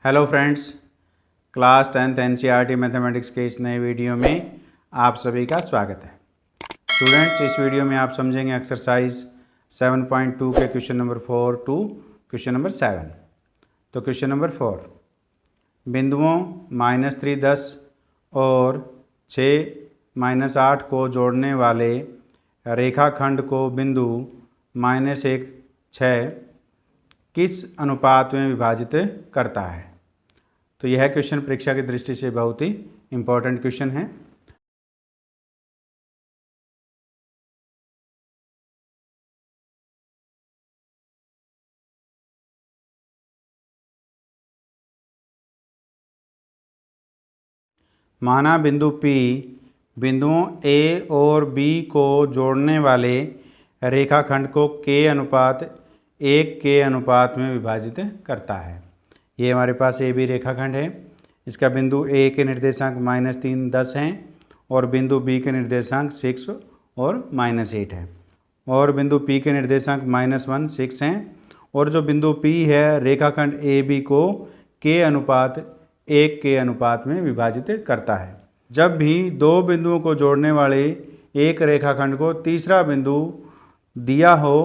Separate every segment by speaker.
Speaker 1: Hello friends, class 10th NCERT mathematics के इस नए वीडियो में आप सभी का स्वागत है। स्टूडेंट्स, इस वीडियो में आप समझेंगे एक्सरसाइज 7.2 के question number 4 to question number 7। तो क्वेश्चन नंबर 4, बिंदुओं -3, 10 और 6, -8 को जोड़ने वाले रेखाखंड को बिंदु -1, 6 किस अनुपात में विभाजित करता है। तो यह क्वेश्चन परीक्षा की दृष्टि से बहुत ही इम्पोर्टेंट क्वेश्चन है। माना बिंदु P बिंदुओं A और B को जोड़ने वाले रेखाखंड को K/1 के अनुपात में विभाजित करता है। ये हमारे पास AB रेखाखंड है। इसका बिंदु A के निर्देशांक -3, 10 हैं और बिंदु B के निर्देशांक 6 और -8 है, और बिंदु P के निर्देशांक -1, 6 हैं, और जो बिंदु P है रेखाखंड AB को K/1 के अनुपात में विभाजित करता है। जब भी दो बिंदुओं को जोड़ने वाले एक रेखाखंड को तीसरा बिंदु दिया हो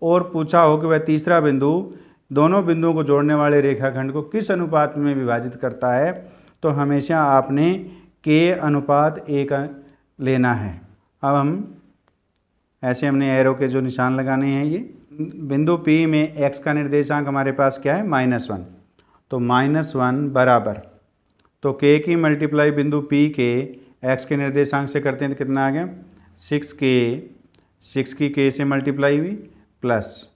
Speaker 1: और पूछा हो कि वह तीसरा बिंदु दोनों बिंदुओं को जोड़ने वाले रेखाखंड को किस अनुपात में विभाजित करता है, तो हमेशा आपने K/1 लेना है। अब हम ऐसे हमने एरो के जो निशान लगाने हैं, ये बिंदु P में x का निर्देशांक हमारे पास क्या है, -1, तो -1 बराबर, तो K की मल्टीप्लाई बिंदु P के x के निर्देशांक से करते हैं तो कितना आ गया, 6K, 6 की K से मल्टीप्लाई हुई प्लस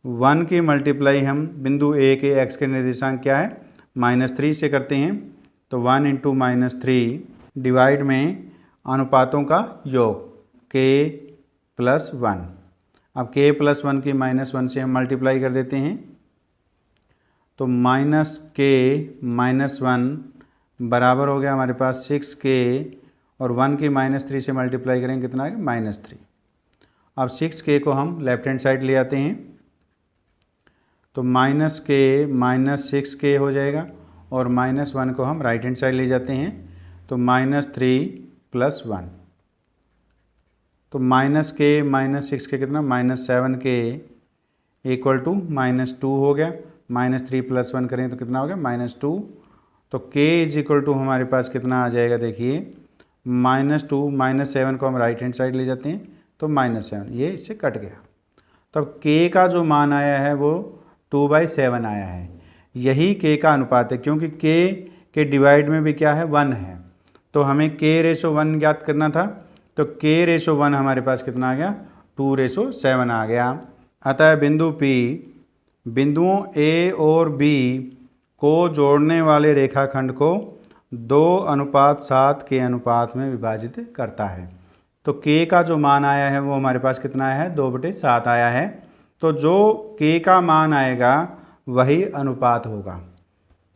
Speaker 1: 1 की मल्टीप्लाई हम बिंदु A के x के निर्देशांक क्या है, -3 से करते हैं, तो 1 × -3 डिवाइड में अनुपातों का योग K+1। अब K+1 की -1 से हम मल्टीप्लाई कर देते हैं, तो -K -1 बराबर हो गया हमारे पास 6K, और 1 की -3 से मल्टीप्लाई करेंगे कितना आ गया, -3। अब 6K को हम लेफ्ट हैंड साइड ले आते हैं, तो -K -6K हो जाएगा, और -1 को हम राइट हैंड साइड ले जाते हैं, तो -3 + 1, तो -K -6K कितना, -7K = -2 हो गया। -3 + 1 करें तो कितना हो गया, -2, तो K = हमारे पास कितना आ जाएगा, देखिए -2, -7 को हम राइट हैंड साइड ले जाते हैं, तो -7, ये इससे कट गया। तब K का जो मान आया है वो 2/7 आया है। यही K का अनुपात है, क्योंकि K के डिवाइड में भी क्या है, 1 है, तो हमें K/1 ज्ञात करना था, तो K/1 हमारे पास कितना आ गया, 2/7 आ गया। अतः बिंदु P बिंदुओं A और B को जोड़ने वाले रेखाखंड को 2:7 के अनुपात में विभाजित करता है। तो K का जो मान आया है वो हमारे पास कितना आया है, 2/7 आया है। तो जो K का मान आएगा वही अनुपात होगा।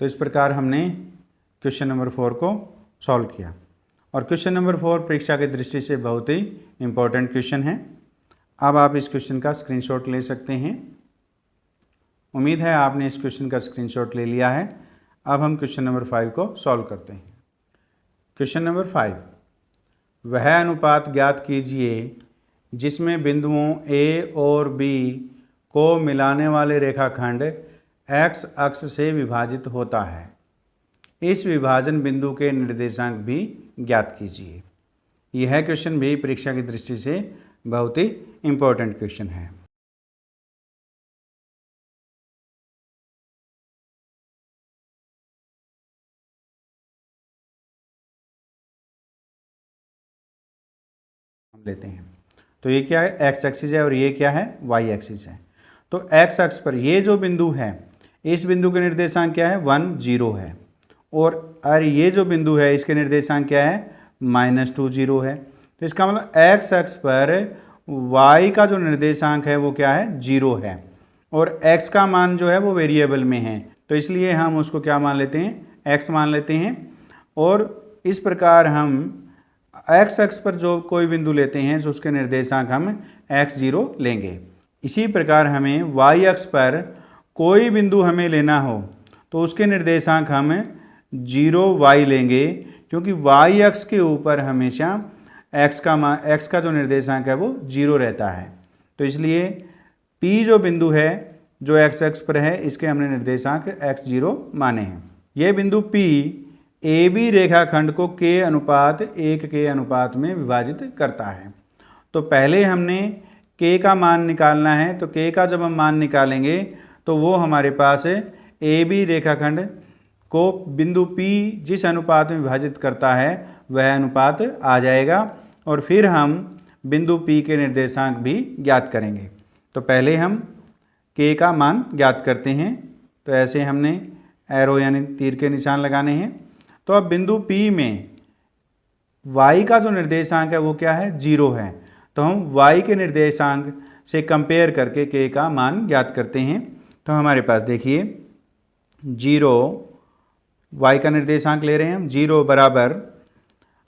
Speaker 1: तो इस प्रकार हमने क्वेश्चन नंबर 4 को सॉल्व किया, और क्वेश्चन नंबर 4 परीक्षा की दृष्टि से बहुत ही इम्पोर्टेंट क्वेश्चन है। अब आप इस क्वेश्चन का स्क्रीनशॉट ले सकते हैं। उम्मीद है आपने इस क्वेश्चन का स्क्रीनशॉट ले लिया है। अब हम क्वेश्चन नंबर 5 को सॉल्व करते हैं। क्वेश्चन नंबर 5, वह अनुपात ज्ञात कीजिए जिसमें बिंदुओं A और B को मिलाने वाले रेखाखंड x अक्ष से विभाजित होता है। इस विभाजन बिंदु के निर्देशांक भी ज्ञात कीजिए। यह क्वेश्चन भी परीक्षा की दृष्टि से बहुत ही इम्पोर्टेंट क्वेश्चन है। हम लेते हैं, तो ये क्या है, x एक्सिस है, और ये क्या है, y एक्सिस है। तो x अक्ष पर ये जो बिंदु है, इस बिंदु के निर्देशांक क्या है, 1, 0 है, और ये जो बिंदु है इसके निर्देशांक क्या है, -2, 0 है। तो इसका मतलब x अक्ष पर y का जो निर्देशांक है वो क्या है, 0 है, और x का मान जो है वो वेरिएबल में है, तो इसलिए हम उसको क्या मान लेते हैं, x मान लेते हैं। और इस प्रकार हम x अक्ष पर जो कोई बिंदु लेते हैं तो उसके निर्देशांक हम x0 लेंगे। इसी प्रकार हमें y अक्ष पर कोई बिंदु हमें लेना हो तो उसके निर्देशांक हम 0y लेंगे, क्योंकि y अक्ष के ऊपर हमेशा x का जो निर्देशांक है वो 0 रहता है। तो इसलिए P जो बिंदु है जो x अक्ष पर है, इसके हमने निर्देशांक x0 माने हैं। ये बिंदु P AB रेखाखंड को k अनुपात 1 के अनुपात में विभाजित करता है। तो पहले हमने k का मान निकालना है, तो k का जब हम मान निकालेंगे तो वो हमारे पास AB रेखाखंड को बिंदु P जिस अनुपात में विभाजित करता है वह अनुपात आ जाएगा, और फिर हम बिंदु P के निर्देशांक भी ज्ञात करेंगे। तो पहले हम k का मान ज्ञात करते हैं। तो ऐसे हमने एरो यानी तीर के निशान लगाने हैं। तो अब बिंदु P में y का जो निर्देशांक है वो क्या है, 0 है। तो हम y के निर्देशांक से कंपेयर करके k का मान ज्ञात करते हैं। तो हमारे पास देखिए 0 y का निर्देशांक ले रहे हैं हम, 0 बराबर,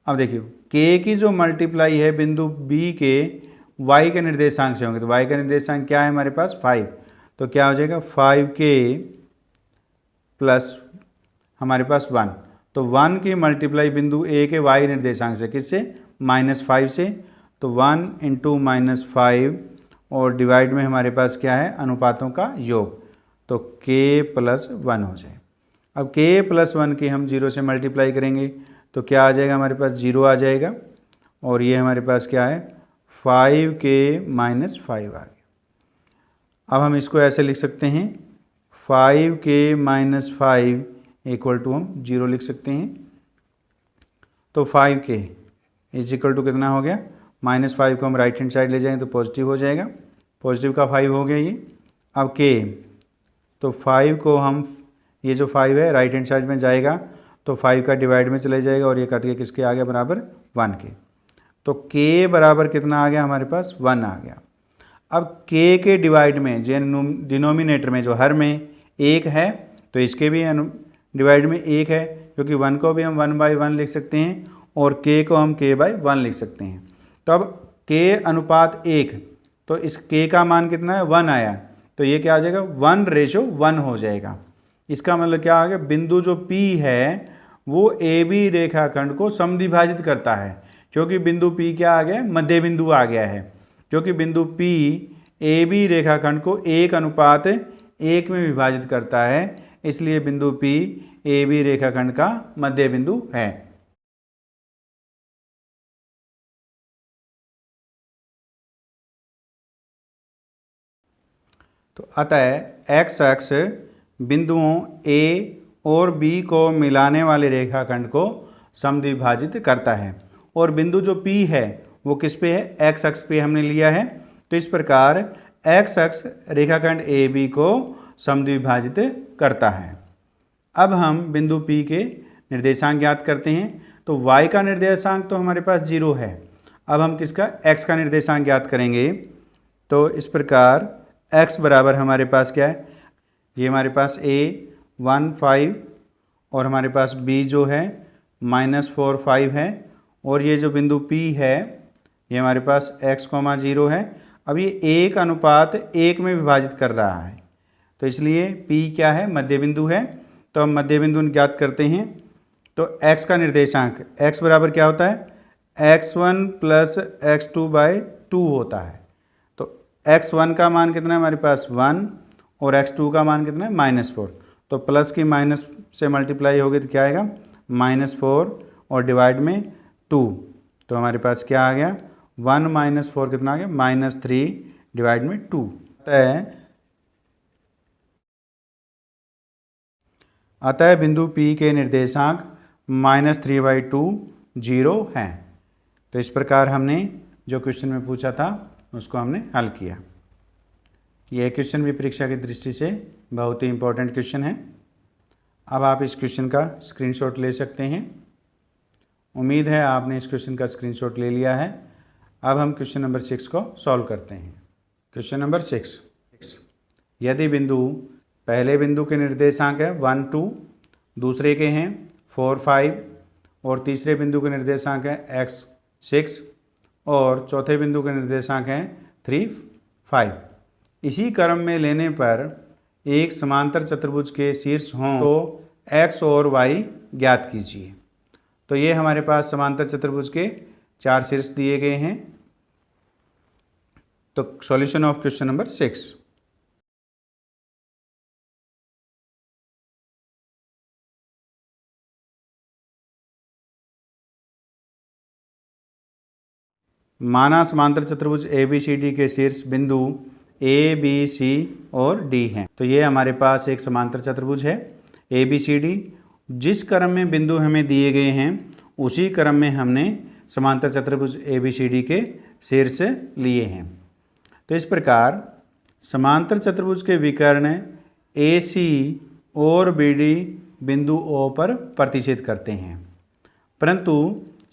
Speaker 1: अब देखिए k की जो मल्टीप्लाई है बिंदु B के y के निर्देशांक से होंगे। तो y का निर्देशांक क्या है हमारे पास 5, तो क्या हो जाएगा 5k प्लस हमारे पास 1। तो 1 की मल्टीप्लाई बिंदु A के y निर्देशांक से, किससे, -5 से। तो 1 इंटू -5 और डिवाइड में हमारे पास क्या है, अनुपातों का योग, तो k प्लस 1 हो जाए। अब k प्लस 1 की हम 0 से मल्टीप्लाई करेंगे तो क्या आ जाएगा हमारे पास, 0 आ जाएगा। और ये हमारे पास क्या है, 5k माइनस 5 आ गया। अब हम इसको ऐसे लिख सकते हैं, 5k माइनस 5 इक्वल टू हम 0 लिख सकते हैं। तो 5k इज इक्वल टू कितना हो गया, -5 को हम राइट हैंड साइड ले जाएंगे तो पॉजिटिव हो जाएगा, पॉजिटिव का 5 हो गया ये। अब k, तो 5 को हम, ये जो 5 है राइट हैंड साइड में जाएगा तो 5 का डिवाइड में चले जाएगा, और ये कट के किसके आ गया, बराबर 1 के। तो k बराबर कितना आ गया हमारे पास, 1 आ गया। अब k के डिवाइड में, जो डिनोमिनेटर में जो हर में 1 है, तो इसके भी डिवाइड में 1 है, क्योंकि 1 को भी हम 1/1 लिख सकते हैं और k को हम k/1 लिख सकते हैं। तो अब k अनुपात 1, तो इस k का मान कितना है, 1 आया, तो ये क्या आ जाएगा, 1:1 हो जाएगा। इसका मतलब क्या आ गया, बिंदु जो P है वो AB रेखाखंड को समद्विभाजित करता है, क्योंकि बिंदु P क्या आ गया, मध्य बिंदु आ गया है। क्योंकि बिंदु P AB रेखाखंड को 1:1 में विभाजित करता है, इसलिए बिंदु P AB रेखाखंड का मध्य बिंदु है। तो अतः x अक्ष बिंदुओं A और B को मिलाने वाले रेखाखंड को समद्विभाजित करता है, और बिंदु जो P है वो किस पे है, x अक्ष पे हमने लिया है। तो इस प्रकार x अक्ष रेखाखंड AB को समद्विभाजित करता है। अब हम बिंदु P के निर्देशांक ज्ञात करते हैं। तो y का निर्देशांक तो हमारे पास 0 है। अब हम किसका, x का निर्देशांक ज्ञात करेंगे। तो इस प्रकार x बराबर हमारे पास क्या है, ये हमारे पास a 1 5 और हमारे पास b जो है -4 5 है, और ये जो बिंदु P है ये हमारे पास x, 0 है। अब ये 1:1 में विभाजित कर रहा है, तो इसलिए P क्या है, मध्य बिंदु है। तो हम मध्य बिंदु ज्ञात करते हैं। तो x का निर्देशांक, x बराबर क्या होता है, x1 प्लस x2/2 होता है। तो x1 का मान कितना है हमारे पास, 1, और x2 का मान कितना है, -4। तो प्लस की माइनस से मल्टीप्लाई होगी तो क्या आएगा, -4 और डिवाइड में 2। तो हमारे पास क्या आ गया, 1 - 4 कितना आ गया, -3 डिवाइड में 2। अतः बिंदु P के निर्देशांक -3/2 0 हैं। तो इस प्रकार हमने जो क्वेश्चन में पूछा था उसको हमने हल किया। यह क्वेश्चन भी परीक्षा की दृष्टि से बहुत ही इम्पोर्टेंट क्वेश्चन है। अब आप इस क्वेश्चन का स्क्रीनशॉट ले सकते हैं। उम्मीद है आपने इस क्वेश्चन का स्क्रीनशॉट ले लिया है। अब हम क्वेश्चन नंबर 6 को सॉल्व करते हैं। क्वेश्चन नंबर 6, यदि बिंदु पहले बिंदु के निर्देशांक है 1 2, दूसरे के हैं 4 5 और तीसरे बिंदु के निर्देशांक है x 6 और चौथे बिंदु के निर्देशांक हैं 3 5। इसी क्रम में लेने पर एक समांतर चतुर्भुज के शीर्ष हों तो x और y ज्ञात कीजिए। तो ये हमारे पास समांतर चतुर्भुज के 4 शीर्ष दिए गए हैं। तो सॉल्यूशन ऑफ क्वेश्चन नंबर 6। माना समांतर चतुर्भुज ABCD के शीर्ष बिंदु A, B, C और D हैं। तो ये हमारे पास एक समांतर चतुर्भुज है ABCD। जिस क्रम में बिंदु हमें दिए गए हैं उसी क्रम में हमने समांतर चतुर्भुज ABCD के शीर्ष लिए हैं। तो इस प्रकार समांतर चतुर्भुज के विकर्ण AC और BD बिंदु O पर प्रतिच्छेद करते हैं, परंतु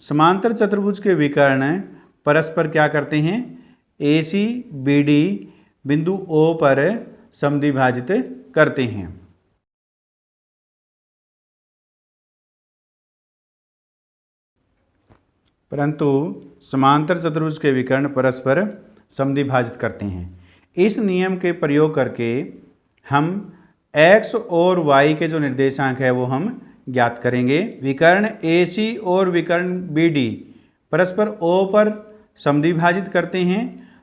Speaker 1: समांतर चतुर्भुज के विकर्ण परस्पर क्या करते हैं, AC BD बिंदु O पर समद्विभाजित करते हैं। परंतु समांतर चतुर्भुज के विकर्ण परस्पर समद्विभाजित करते हैं। इस नियम के प्रयोग करके हम x और y के जो निर्देशांक है वो हम ज्ञात करेंगे। विकर्ण AC और विकर्ण BD परस्पर O पर समद्विभाजित करते हैं,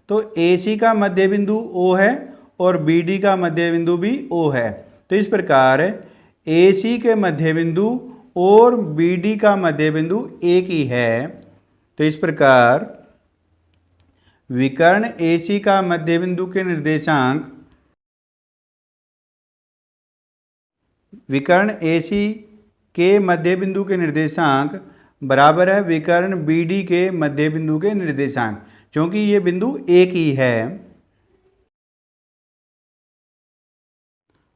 Speaker 1: तो AC का मध्य बिंदु O है और BD का मध्य बिंदु भी O है। तो इस प्रकार AC के मध्य बिंदु और BD का मध्य बिंदु एक ही है। तो इस प्रकार विकर्ण AC का मध्य बिंदु के निर्देशांक विकर्ण AC के मध्य बिंदु के निर्देशांक बराबर है विकर्ण BD के मध्य बिंदु के निर्देशांक, क्योंकि ये बिंदु एक ही है।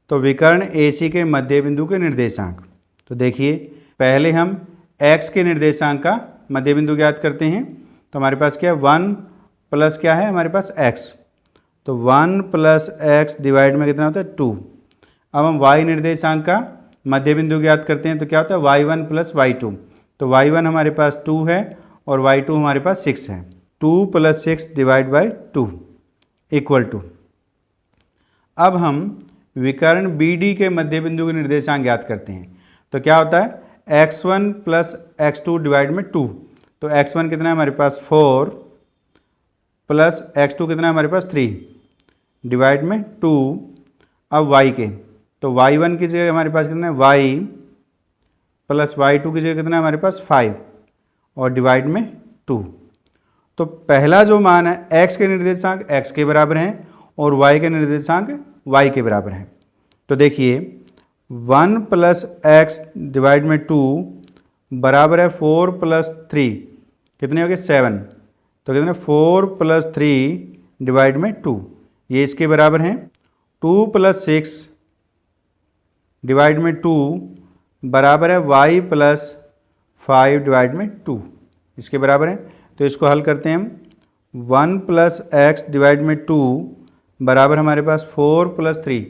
Speaker 1: तो विकर्ण AC के मध्य बिंदु के निर्देशांक, तो देखिए पहले हम x के निर्देशांक का मध्य बिंदु ज्ञात करते हैं। तो हमारे पास क्या है, 1 प्लस क्या है हमारे पास x, तो 1 प्लस x डिवाइड में कितना होता है 2। अब हम y निर्देशांक का मध्य बिंदु ज्ञात करते हैं, तो क्या होता है y1 प्लस y2। तो y1 हमारे पास 2 है और y2 हमारे पास 6 है। 2 plus 6 divide by 2 equal to, अब हम विकर्ण BD के मध्य बिंदु के निर्देशांक ज्ञात करते हैं। तो क्या होता है x1 प्लस x2 डिवाइड में 2। तो x1 कितना है हमारे पास 4 प्लस x2 कितना है हमारे पास 3 डिवाइड में 2। अब y के, तो y1 की जगह हमारे पास कितना है y प्लस y2 की जगह कितना है हमारे पास 5 और डिवाइड में 2। तो पहला जो मान है x के निर्देशांक x के बराबर हैं और y के निर्देशांक y के बराबर हैं। तो देखिए 1 प्लस x डिवाइड में 2 बराबर है 4 प्लस 3, कितने हो गए 7। तो कितने 4 प्लस 3 डिवाइड में 2, ये इसके बराबर हैं। 2 प्लस 6 डिवाइड में 2 बराबर है y प्लस 5 डिवाइड में 2, इसके बराबर है। तो इसको हल करते हैं हम। 1 प्लस x डिवाइड में 2 बराबर हमारे पास 4 प्लस 3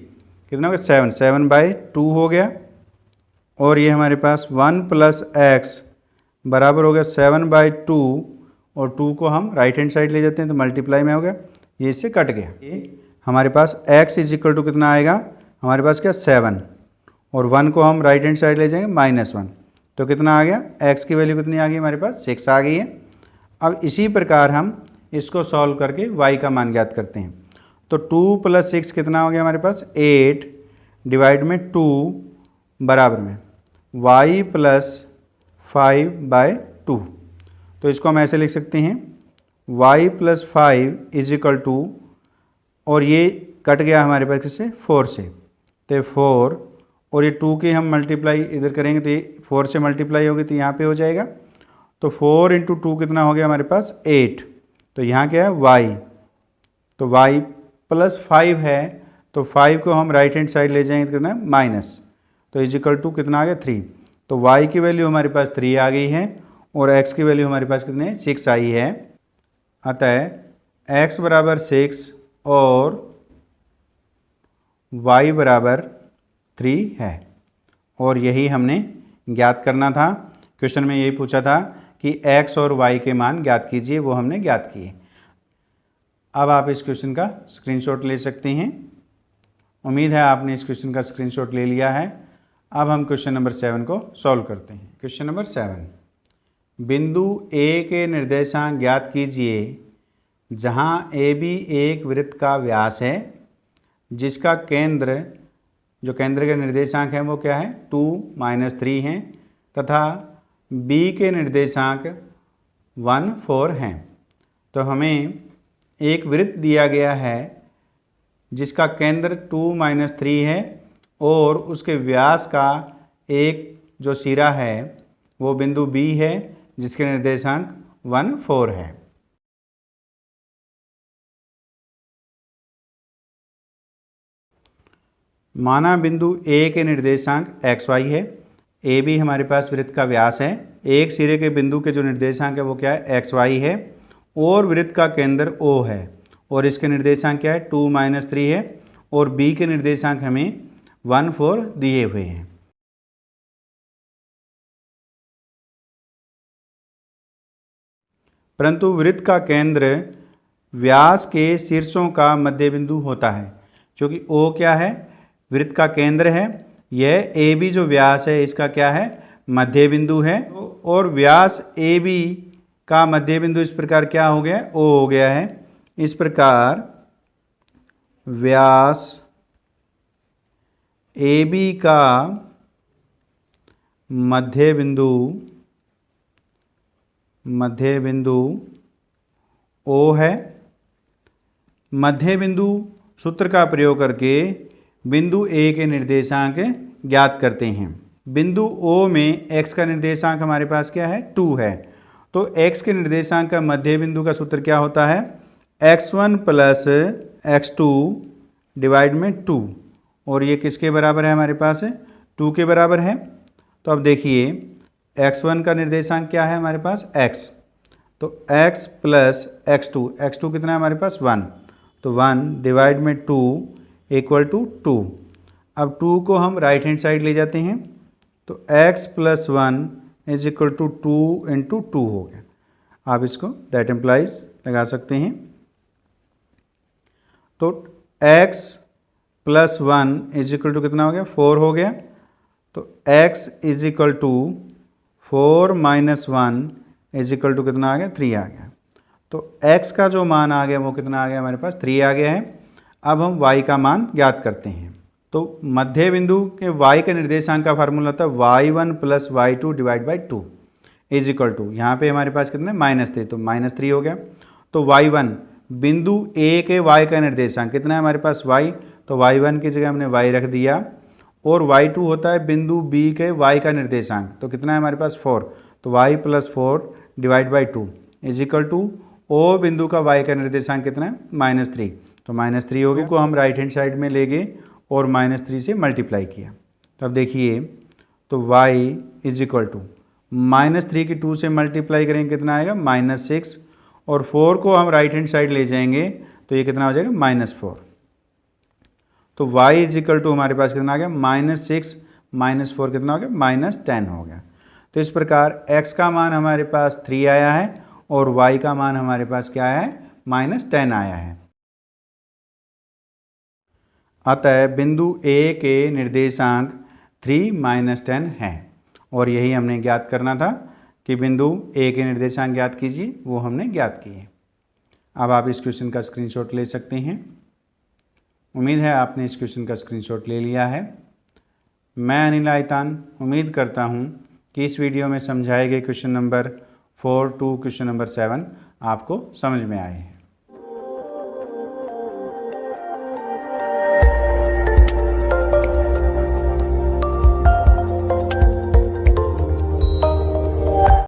Speaker 1: कितना हो गया 7, 7/2 हो गया। और ये हमारे पास 1 प्लस x बराबर हो गया 7/2 और 2 को हम राइट हैंड साइड ले जाते हैं तो मल्टीप्लाई में हो गया, ये इससे कट गया। ये हमारे पास x इज इक्वल टू कितना आएगा हमारे पास क्या 7 और 1 को हम राइट हैंड साइड ले जाएंगे -1, तो कितना आ गया x की वैल्यू कितनी आ गई हमारे पास 6 आ गई है। अब इसी प्रकार हम इसको सॉल्व करके y का मान ज्ञात करते हैं। तो 2 प्लस 6 कितना हो गया हमारे पास 8 डिवाइड में 2 बराबर में y प्लस 5/2। तो इसको हम ऐसे लिख सकते हैं y plus 5 is equal to, और ये कट गया हमारे पास किससे 4 से, तो 4 और ये 2 की हम मल्टीप्लाई इधर करेंगे तो ये 4 से मल्टीप्लाई होगी तो यहाँ पे हो जाएगा। तो 4 × 2 कितना हो गया हमारे पास 8। तो यहाँ क्या है y, तो y प्लस 5 है तो 5 को हम राइट हैंड साइड ले जाएंगे तो कितना है माइनस, तो इज इक्वल टू कितना आ गया 3। तो y की वैल्यू हमारे पास 3 आ गई है और x की वैल्यू हमारे पास कितने 6 आई है। अतः x बराबर 6 और y बराबर 3 है, और यही हमने ज्ञात करना था। क्वेश्चन में यही पूछा था कि x और y के मान ज्ञात कीजिए, वो हमने ज्ञात किए। अब आप इस क्वेश्चन का स्क्रीनशॉट ले सकते हैं उम्मीद है आपने इस क्वेश्चन का स्क्रीनशॉट ले लिया है। अब हम क्वेश्चन नंबर 7 को सॉल्व करते हैं। क्वेश्चन नंबर 7, बिंदु ए के निर्देशांक ज्ञात कीजिए जहां ए बी एक वृत्त का व्यास है जिसका केंद्र, जो केंद्र के निर्देशांक हैं वो क्या है 2, -3 हैं तथा बी के निर्देशांक 1, 4 हैं। तो हमें एक वृत्त दिया गया है जिसका केंद्र 2, -3 है और उसके व्यास का एक जो सिरा है वो बिंदु बी है जिसके निर्देशांक 1, 4 है। माना बिंदु ए के निर्देशांक xy है, ए बी हमारे पास वृत्त का व्यास है, एक सिरे के बिंदु के जो निर्देशांक है वो क्या है xy है और वृत्त का केंद्र O है और इसके निर्देशांक क्या है 2, -3 है और B के निर्देशांक हमें 1, 4 दिए हुए हैं। परंतु वृत्त का केंद्र व्यास के शीर्षों का मध्य बिंदु होता है, क्योंकि O क्या है वृत्त का केंद्र है, यह ए बी जो व्यास है इसका क्या है मध्य बिंदु है और व्यास ए बी का मध्य बिंदु इस प्रकार क्या हो गया ओ हो गया है। इस प्रकार व्यास ए बी का मध्य बिंदु ओ है। मध्य बिंदु सूत्र का प्रयोग करके बिंदु ए के निर्देशांक ज्ञात करते हैं। बिंदु ओ में x का निर्देशांक हमारे पास क्या है 2 है, तो x के निर्देशांक का मध्य बिंदु का सूत्र क्या होता है x1 + x2 डिवाइड में 2 और ये किसके बराबर है हमारे पास 2 के बराबर है। तो अब देखिए x1 का निर्देशांक क्या है हमारे पास x, तो x + x2 कितना है हमारे पास 1, तो 1 डिवाइड में 2 इक्वल टू 2। अब 2 को हम राइट हैंड साइड ले जाते हैं तो x + 1 इज इक्वल टू 2 × 2 हो गया। आप इसको दैट एम्प्लाइज लगा सकते हैं। तो x + 1 इज इक्वल टू कितना हो गया 4 हो गया, तो x is equal to 4 - 1 is equal to कितना आ गया 3 आ गया। तो x का जो मान आ गया वो कितना आ गया हमारे पास 3 आ गया है। अब हम y का मान ज्ञात करते हैं। तो मध्य बिंदु के y के निर्देशांक का फार्मूला होता है y1 + y2 divide by 2 is equal to, यहाँ पे हमारे पास कितना है -3, तो -3 हो गया। तो y1 बिंदु a के y का निर्देशांक कितना है हमारे पास y, तो y1 की जगह हमने y रख दिया और y2 होता है बिंदु b के y का निर्देशांक, तो कितना है हमारे पास 4, तो y + 4 divide by 2 is equal to o बिंदु का y का निर्देशांक कितना है -3, तो -3 हो गया। को हम राइट हैंड साइड में ले गए और -3 से मल्टीप्लाई किया। तो अब देखिए तो y इज इक्वल टू -3 की 2 से मल्टीप्लाई करेंगे कितना आएगा -6 और 4 को हम राइट हैंड साइड ले जाएंगे तो ये कितना हो जाएगा -4। तो y इज इक्वल टू हमारे पास कितना आ गया -6 - 4 कितना हो गया -10 हो गया। तो इस प्रकार x का मान हमारे पास 3 आया है और y का मान हमारे पास क्या आया है -10 आया है। अतः बिंदु A के निर्देशांक 3, -10 हैं और यही हमने ज्ञात करना था कि बिंदु A के निर्देशांक ज्ञात कीजिए, वो हमने ज्ञात किए। अब आप इस क्वेश्चन का स्क्रीनशॉट ले सकते हैं। उम्मीद है आपने इस क्वेश्चन का स्क्रीनशॉट ले लिया है। मैं अनिल आयतान उम्मीद करता हूँ कि इस वीडियो में समझाए गए question number 4 to question number 7 आपको समझ में आए हैं।